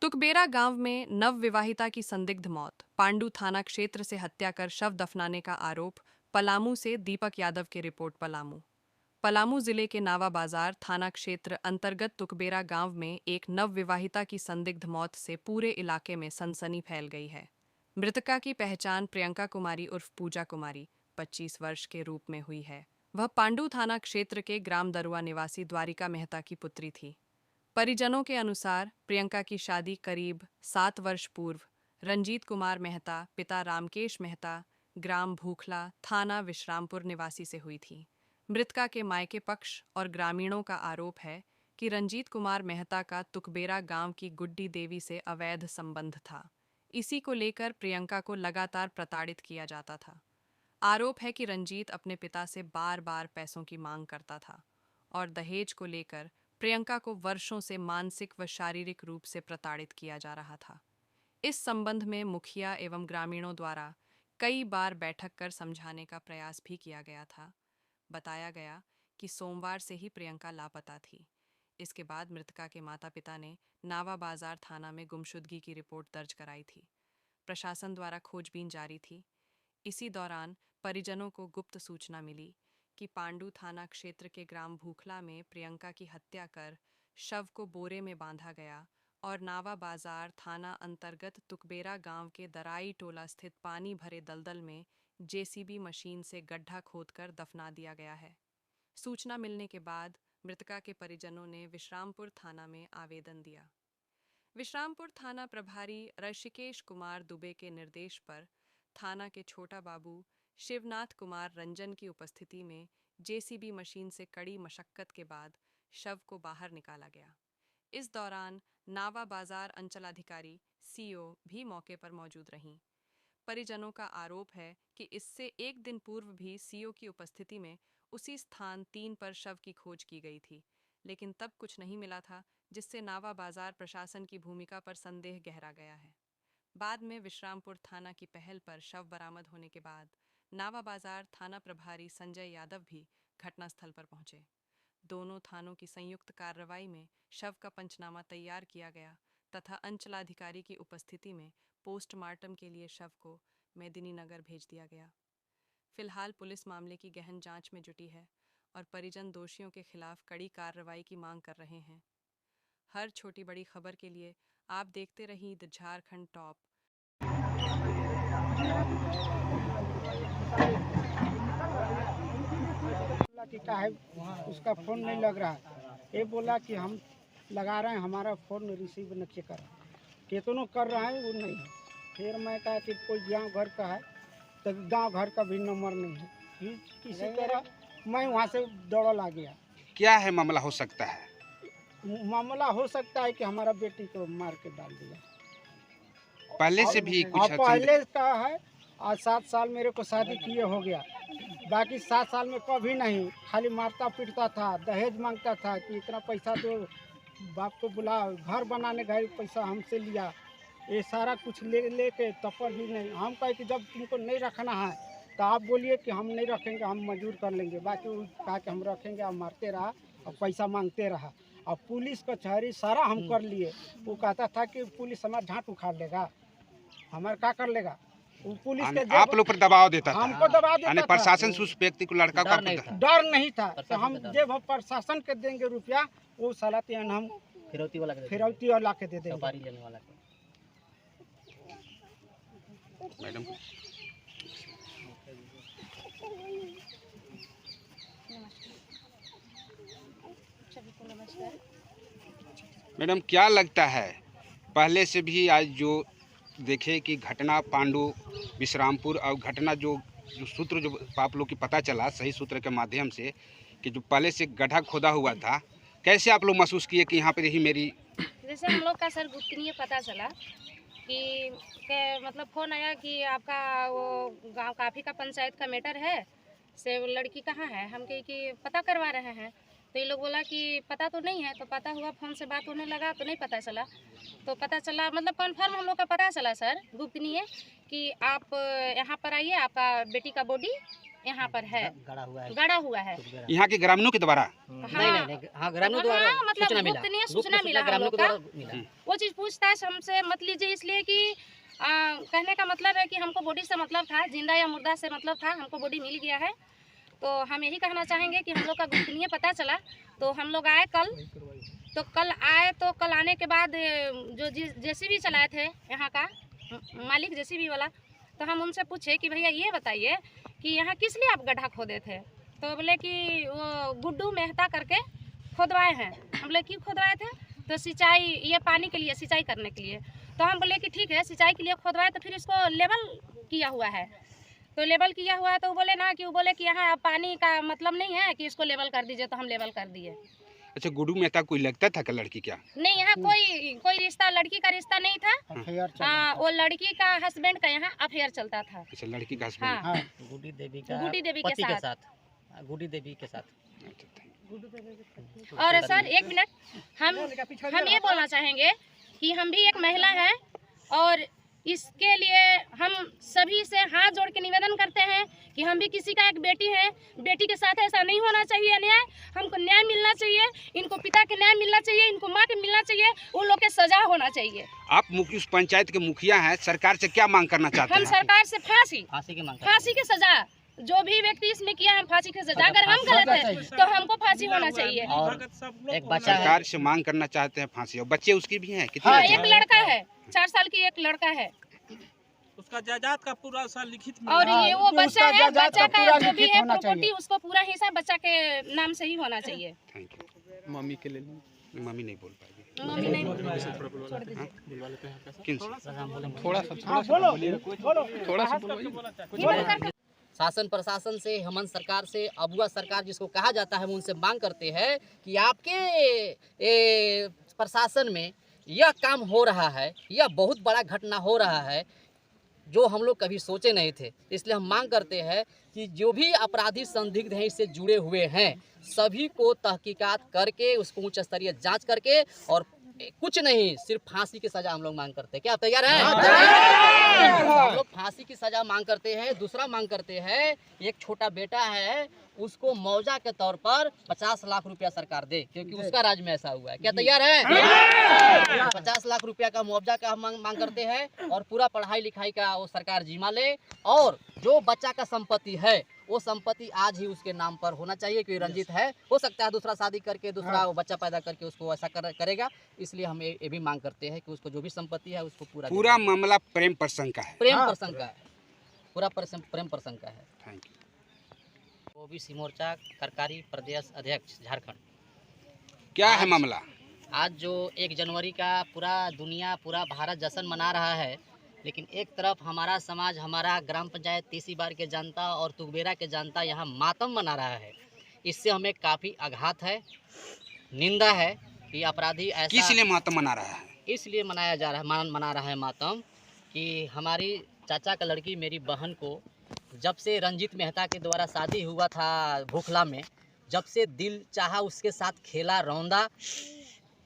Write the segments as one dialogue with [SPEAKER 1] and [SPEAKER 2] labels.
[SPEAKER 1] तुकबेरा गांव में नव विवाहिता की संदिग्ध मौत, पांडू थाना क्षेत्र से हत्या कर शव दफनाने का आरोप। पलामू से दीपक यादव की रिपोर्ट। पलामू जिले के नावा बाजार थाना क्षेत्र अंतर्गत तुकबेरा गांव में एक नव विवाहिता की संदिग्ध मौत से पूरे इलाके में सनसनी फैल गई है। मृतका की पहचान प्रियंका कुमारी उर्फ पूजा कुमारी 25 वर्ष के रूप में हुई है। वह पांडू थाना क्षेत्र के ग्राम दरुआ निवासी द्वारिका मेहता की पुत्री थी। परिजनों के अनुसार प्रियंका की शादी करीब 7 वर्ष पूर्व रंजीत कुमार मेहता पिता रामकेश मेहता ग्राम भूखला थाना विश्रामपुर निवासी से हुई थी। मृतका के मायके पक्ष और ग्रामीणों का आरोप है कि रंजीत कुमार मेहता का तुकबेरा गांव की गुड्डी देवी से अवैध संबंध था। इसी को लेकर प्रियंका को लगातार प्रताड़ित किया जाता था। आरोप है कि रंजीत अपने पिता से बार बार पैसों की मांग करता था और दहेज को लेकर प्रियंका को वर्षों से मानसिक व शारीरिक रूप से प्रताड़ित किया जा रहा था। इस संबंध में मुखिया एवं ग्रामीणों द्वारा कई बार बैठक कर समझाने का प्रयास भी किया गया था। बताया गया कि सोमवार से ही प्रियंका लापता थी। इसके बाद मृतका के माता पिता ने नावा बाजार थाना में गुमशुदगी की रिपोर्ट दर्ज कराई थी। प्रशासन द्वारा खोजबीन जारी थी। इसी दौरान परिजनों को गुप्त सूचना मिली कि पांडू थाना क्षेत्र के ग्राम भूखला में प्रियंका की हत्या कर शव को बोरे में बांधा गया और नावा बाजार थाना अंतर्गत तुकबेरा गांव के दराई टोला स्थित पानी भरे दलदल में जेसीबी मशीन से गड्ढा खोदकर दफना दिया गया है। सूचना मिलने के बाद मृतका के परिजनों ने विश्रामपुर थाना में आवेदन दिया। विश्रामपुर थाना प्रभारी ऋषिकेश कुमार दुबे के निर्देश पर थाना के छोटा बाबू शिवनाथ कुमार रंजन की उपस्थिति में जेसीबी मशीन से कड़ी मशक्कत के बाद शव को बाहर निकाला गया। इस दौरान नावा बाजार अंचलाधिकारी सीओ भी मौके पर मौजूद रहीं। परिजनों का आरोप है कि इससे एक दिन पूर्व भी सीओ की उपस्थिति में उसी स्थान 3 पर शव की खोज की गई थी, लेकिन तब कुछ नहीं मिला था, जिससे नावा बाजार प्रशासन की भूमिका पर संदेह गहरा गया है। बाद में विश्रामपुर थाना की पहल पर शव बरामद होने के बाद नावा बाजार थाना प्रभारी संजय यादव भी घटनास्थल पर पहुंचे। दोनों थानों की संयुक्त कार्रवाई में शव का पंचनामा तैयार किया गया तथा अंचलाधिकारी की उपस्थिति में पोस्टमार्टम के लिए शव को मेदिनीनगर भेज दिया गया। फिलहाल पुलिस मामले की गहन जांच में जुटी है और परिजन दोषियों के खिलाफ कड़ी कार्रवाई की मांग कर रहे हैं। हर छोटी बड़ी खबर के लिए आप देखते रहिए द झारखंड टॉप।
[SPEAKER 2] कि का है उसका फ़ोन नहीं लग रहा है। ये बोला कि हम लगा रहे हैं, हमारा फ़ोन रिसीव नहीं कर रहा, कितनों कर रहा है वो नहीं है। फिर मैं कहा कि कोई गाँव घर का है, तो गांव घर का भी नंबर नहीं है। फिर किसी तरह मैं वहाँ से दौड़ आ गया।
[SPEAKER 3] क्या है मामला हो सकता है?
[SPEAKER 2] मामला हो सकता है कि हमारा बेटी को मार के डाल दिया।
[SPEAKER 3] पहले से भी कुछ
[SPEAKER 2] पहले का है। आज 7 साल मेरे को शादी किए हो गया, बाकी 7 साल में कभी नहीं, खाली मारता पीटता था, दहेज मांगता था कि इतना पैसा दो, बाप को बुला, घर बनाने गए पैसा हमसे लिया, ये सारा कुछ लेके तब पर भी नहीं। हम कहे कि जब तुमको नहीं रखना है तो आप बोलिए कि हम नहीं रखेंगे, हम मंजूर कर लेंगे। बाकी वो कहा कि हम रखेंगे, आप मारते रहा और पैसा मांगते रहा। और पुलिस कचहरी सारा हम कर लिए। वो कहता था कि पुलिस हमारा झाट उखाड़ लेगा, हमारा क्या कर लेगा। पुलिस के
[SPEAKER 3] आप लोग पर दबाव देता था,
[SPEAKER 2] हमको दबाव देता था।
[SPEAKER 3] प्रशासन से उस व्यक्ति को लड़का का
[SPEAKER 2] डर नहीं था तो हम जब प्रशासन के देंगे रुपया, वो साला हम फिरौती वाला के दे देंगे।
[SPEAKER 3] मैडम मैडम क्या लगता है, पहले से भी आज जो देखे कि घटना पांडू विश्रामपुर और घटना जो सूत्र जो आप लोग की पता चला सही सूत्र के माध्यम से कि जो पहले से गड्ढा खोदा हुआ था, कैसे आप लोग महसूस किए कि यहाँ पे रही मेरी?
[SPEAKER 4] जैसे हम लोग का सर गुप्तनीय पता चला कि मतलब फ़ोन आया कि आपका वो गांव काफ़ी का पंचायत का मैटर है, से वो लड़की कहाँ है। हम कहे कि पता करवा रहे हैं, तो ये लोग बोला कि पता तो नहीं है। तो पता हुआ, फ़ोन से बात होने लगा तो नहीं पता चला। तो पता चला मतलब कन्फर्म हम लोग का पता चला सर गुप्तनीय कि आप यहाँ पर आइए, आपका बेटी का बॉडी यहाँ पर है, गड़ा हुआ है।
[SPEAKER 3] यहाँ के ग्रामीणों के द्वारा
[SPEAKER 4] हाँ, ग्रामीणों द्वारा मतलब गोपनीय सूचना मिला हम लोग का। वो चीज़ पूछताछ हमसे मत लीजिए, इसलिए कि कहने का मतलब है कि हमको बॉडी से मतलब था, जिंदा या मुर्दा से मतलब था, हमको बॉडी मिल गया है। तो हम यही कहना चाहेंगे कि हम लोग का गोपनीय पता चला, तो हम लोग आए कल। तो कल आने के बाद जो जेसीबी चलाए थे यहाँ का मालिक जेसीबी वाला, तो हम उनसे पूछे कि भैया ये बताइए कि यहाँ किस लिए आप गड्ढा खोदे थे। तो बोले कि वो गुड्डू मेहता करके खोदवाए हैं। हम बोले क्यों खोदवाए थे, तो सिंचाई, ये पानी के लिए, सिंचाई करने के लिए। तो हम बोले कि ठीक है, सिंचाई के लिए खोदवाए तो फिर इसको लेवल किया हुआ है। तो लेवल किया हुआ है तो वो बोले कि यहाँ पानी का मतलब नहीं है कि इसको लेवल कर दीजिए, तो हम लेवल कर दिए।
[SPEAKER 3] अच्छा, गुड्डू मेहता कोई लगता था क्या लड़की? क्या
[SPEAKER 4] नहीं, यहाँ कोई रिश्ता, लड़की का रिश्ता नहीं था। वो लड़की का हस्बैंड का यहाँ अफेयर चलता था।
[SPEAKER 3] अच्छा, लड़की का हस्बैंड।
[SPEAKER 4] हाँ,
[SPEAKER 5] गुड्डी देवी
[SPEAKER 4] के साथ।
[SPEAKER 5] गुड्डी देवी के साथ।
[SPEAKER 4] और सर एक मिनट, हम ये बोलना चाहेंगे कि हम भी एक महिला है, और इसके लिए हम सभी से हाथ जोड़ के निवेदन करते हैं कि हम भी किसी का एक बेटी है, बेटी के साथ ऐसा नहीं होना चाहिए अन्याय। हमको न्याय मिलना चाहिए, इनको पिता के न्याय मिलना चाहिए, इनको माँ के मिलना चाहिए, उन लोग के सजा होना चाहिए।
[SPEAKER 3] आप उस पंचायत के मुखिया हैं, सरकार से क्या मांग करना चाहते हैं?
[SPEAKER 4] हम सरकार से फांसी की सजा, जो भी व्यक्ति इसमें किया है फांसी की सजा। अगर हम गलत है तो हमको फांसी होना चाहिए।
[SPEAKER 5] और एक बच्चा
[SPEAKER 3] सरकार से मांग करना चाहते हैं फांसी। और बच्चे उसकी भी हैं? कितने?
[SPEAKER 4] हाँ, एक लड़का है, 4 साल की एक लड़का है,
[SPEAKER 6] उसका जायदाद का पूरा सा लिखित
[SPEAKER 4] और ये वो बच्चा है, बच्चा का जो भी है प्रॉपर्टी, उसको पूरा हिस्सा बच्चा के नाम से ही होना चाहिए।
[SPEAKER 3] Thank you. मम्मी के लिए मम्मी नहीं बोल पाएगी।
[SPEAKER 4] मम्मी नहीं छोड़ दीजिए।
[SPEAKER 3] किन से?
[SPEAKER 5] शासन प्रशासन से, हेमंत सरकार से, अबुआ सरकार जिसको कहा जाता है, हम उनसे मांग करते हैं कि आपके प्रशासन में यह काम हो रहा है, यह बहुत बड़ा घटना हो रहा है जो हम लोग कभी सोचे नहीं थे। इसलिए हम मांग करते हैं कि जो भी अपराधी संदिग्ध हैं, इससे जुड़े हुए हैं, सभी को तहकीकात करके उसको उच्च स्तरीय जांच करके, और कुछ नहीं, सिर्फ फांसी की सजा हम लोग मांग करते हैं। क्या आप तैयार हैं? हम लोग फांसी की सजा मांग करते हैं। दूसरा मांग करते हैं, एक छोटा बेटा है, उसको मुआवजा के तौर पर 50 लाख रुपया सरकार दे, क्योंकि उसका राज्य में ऐसा हुआ है। क्या तैयार है? 50 लाख रुपया का मुआवजा का हम मांग करते हैं, और पूरा पढ़ाई लिखाई का वो सरकार जिम्मा ले, और जो बच्चा का संपत्ति है वो संपत्ति आज ही उसके नाम पर होना चाहिए, क्योंकि रंजित है, हो सकता है दूसरा शादी करके दूसरा वो बच्चा पैदा करके उसको ऐसा करेगा। इसलिए हम ये भी मांग करते हैं कि उसको जो भी संपत्ति है उसको पूरा
[SPEAKER 3] मामला प्रेम प्रसंग का है।
[SPEAKER 5] प्रेम प्रसंग का है, पूरा प्रेम प्रसंग का है।
[SPEAKER 3] Thank you.
[SPEAKER 5] ओबीसी मोर्चा सरकारी प्रदेश अध्यक्ष झारखंड।
[SPEAKER 3] क्या है मामला?
[SPEAKER 5] आज जो 1 जनवरी का पूरा दुनिया, पूरा भारत जश्न मना रहा है, लेकिन एक तरफ हमारा समाज, हमारा ग्राम पंचायत तीसरी बार के जनता और तुगबेरा के जनता यहाँ मातम मना रहा है। इससे हमें काफ़ी आघात है, निंदा है कि अपराधी ऐसा
[SPEAKER 3] किस लिए मातम मना रहा है?
[SPEAKER 5] इसलिए मना रहा है मातम कि हमारी चाचा का लड़की, मेरी बहन को जब से रंजित मेहता के द्वारा शादी हुआ था भूखला में, जब से दिल चाहा उसके साथ खेला, रौंदा,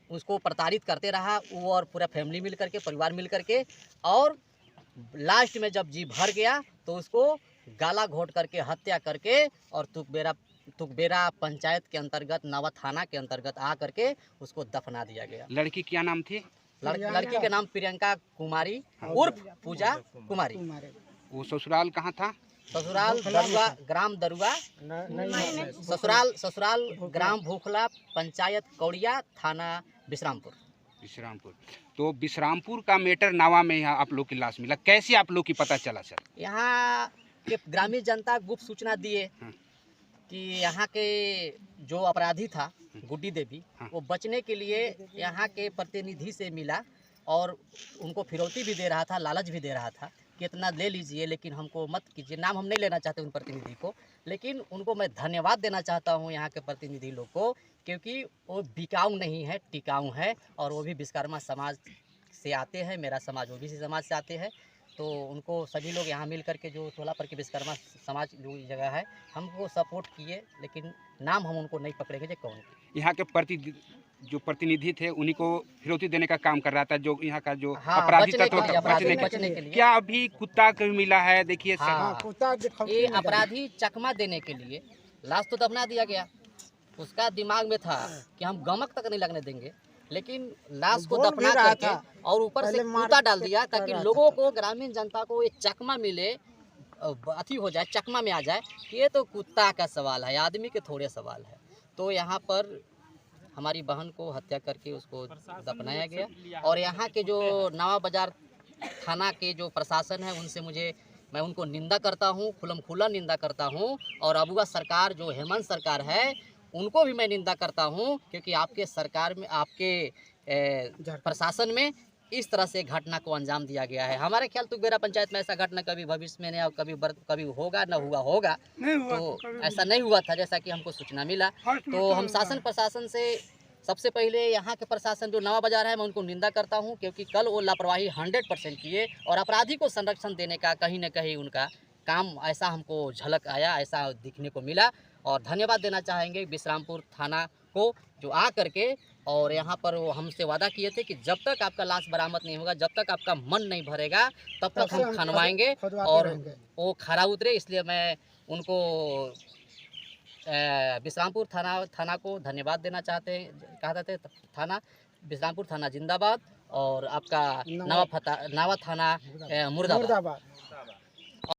[SPEAKER 5] उसको प्रताड़ित करते रहा वो और पूरा फैमिली मिल करके, परिवार मिल करके, और लास्ट में जब जी भर गया तो उसको गाला घोट करके हत्या करके, और तुगबेरा पंचायत के अंतर्गत, नवा थाना के अंतर्गत आ करके उसको दफना दिया गया।
[SPEAKER 3] लड़की क्या नाम थी?
[SPEAKER 5] लड़की का नाम प्रियंका कुमारी उर्फ पूजा कुमारी।
[SPEAKER 3] वो ससुराल कहाँ था?
[SPEAKER 5] ससुराल दरुआ, ग्राम दरुआ, ससुराल ग्राम भूखला, पंचायत कौड़िया, थाना विश्रामपुर।
[SPEAKER 3] तो विश्रामपुर का मैटर नावा में यहाँ आप लोग की लाश मिला, कैसे आप लोग की पता चला सर?
[SPEAKER 5] यहाँ के ग्रामीण जनता गुप्त सूचना दिए कि यहाँ के जो अपराधी था गुड्डी देवी, वो बचने के लिए यहाँ के प्रतिनिधि से मिला, और उनको फिरौती भी दे रहा था, लालच भी दे रहा था कि इतना ले लीजिए, लेकिन हमको मत कीजिए। नाम हम नहीं लेना चाहते उन प्रतिनिधि को, लेकिन उनको मैं धन्यवाद देना चाहता हूँ यहाँ के प्रतिनिधि लोग को, क्योंकि वो बिकाऊ नहीं है, टिकाऊ है, और वो भी विश्वकर्मा समाज से आते हैं। मेरा समाज ओबीसी समाज से आते हैं, तो उनको सभी लोग यहाँ मिल करके, जो टोला पर के विश्वकर्मा समाज जो जगह है, हमको सपोर्ट किए, लेकिन नाम हम उनको नहीं पकड़ेंगे जो कौन।
[SPEAKER 3] यहाँ के जो प्रतिनिधि थे उन्हीं को फिरौती देने का काम कर रहा था, जो यहाँ का जो
[SPEAKER 5] हाँ,
[SPEAKER 3] अपराधी
[SPEAKER 5] बचने
[SPEAKER 3] तत्व
[SPEAKER 5] के लिए,
[SPEAKER 3] था,
[SPEAKER 5] अपराधी
[SPEAKER 3] बचने
[SPEAKER 5] बचने के लिए।
[SPEAKER 3] क्या अभी कुत्ता को मिला है? देखिए
[SPEAKER 5] हाँ।
[SPEAKER 2] हाँ कुत्ता दिखौती
[SPEAKER 5] ये
[SPEAKER 2] में डाला।
[SPEAKER 5] अपराधी चकमा देने के लिए लाश तो दफना दिया गया। उसका दिमाग में था कि हम गमक तक नहीं लगने देंगे, लेकिन लाश को
[SPEAKER 2] बोल भी
[SPEAKER 5] दफना
[SPEAKER 2] रहा
[SPEAKER 5] करके
[SPEAKER 2] था।
[SPEAKER 5] और ऊपर से
[SPEAKER 2] पहले मार
[SPEAKER 5] कूता डाल
[SPEAKER 2] के
[SPEAKER 5] दिया
[SPEAKER 2] कर
[SPEAKER 5] ताकि
[SPEAKER 2] रहा था।
[SPEAKER 5] लोगों को, ग्रामीण जनता को ये चकमा मिले, अथी हो जाए, चकमा में आ जाए। ये तो कुत्ता का सवाल है, आदमी के थोड़े सवाल है। तो यहाँ पर हमारी बहन को हत्या करके उसको दफनाया गया। और यहाँ के जो नवा बाजार थाना के जो प्रशासन है उनसे मैं उनको निंदा करता हूँ, खुल्ला निंदा करता हूँ। और अबुआ सरकार जो हेमंत सरकार है उनको भी मैं निंदा करता हूँ, क्योंकि आपके सरकार में, आपके प्रशासन में इस तरह से घटना को अंजाम दिया गया है। हमारे ख्याल तुगबेरा पंचायत में ऐसा घटना कभी भविष्य में नहीं, और कभी होगा न होगा। तो ऐसा नहीं हुआ था जैसा कि हमको सूचना मिला। तो हम शासन प्रशासन से सबसे पहले यहाँ के प्रशासन जो नवा बाजार है मैं उनको निंदा करता हूँ, क्योंकि कल वो लापरवाही 100% किए और अपराधी को संरक्षण देने का कहीं न कहीं उनका काम ऐसा हमको झलक आया, ऐसा दिखने को मिला। और धन्यवाद देना चाहेंगे विश्रामपुर थाना को, जो आ करके और यहाँ पर वो हमसे वादा किए थे कि जब तक आपका लाश बरामद नहीं होगा, जब तक आपका मन नहीं भरेगा, तब तक हम खनवाएंगे। और वो खरा उतरे, इसलिए मैं उनको विश्रामपुर थाना को धन्यवाद देना कहते थे। थाना विश्रामपुर थाना जिंदाबाद और आपका नवा थाना मुर्दाबाद।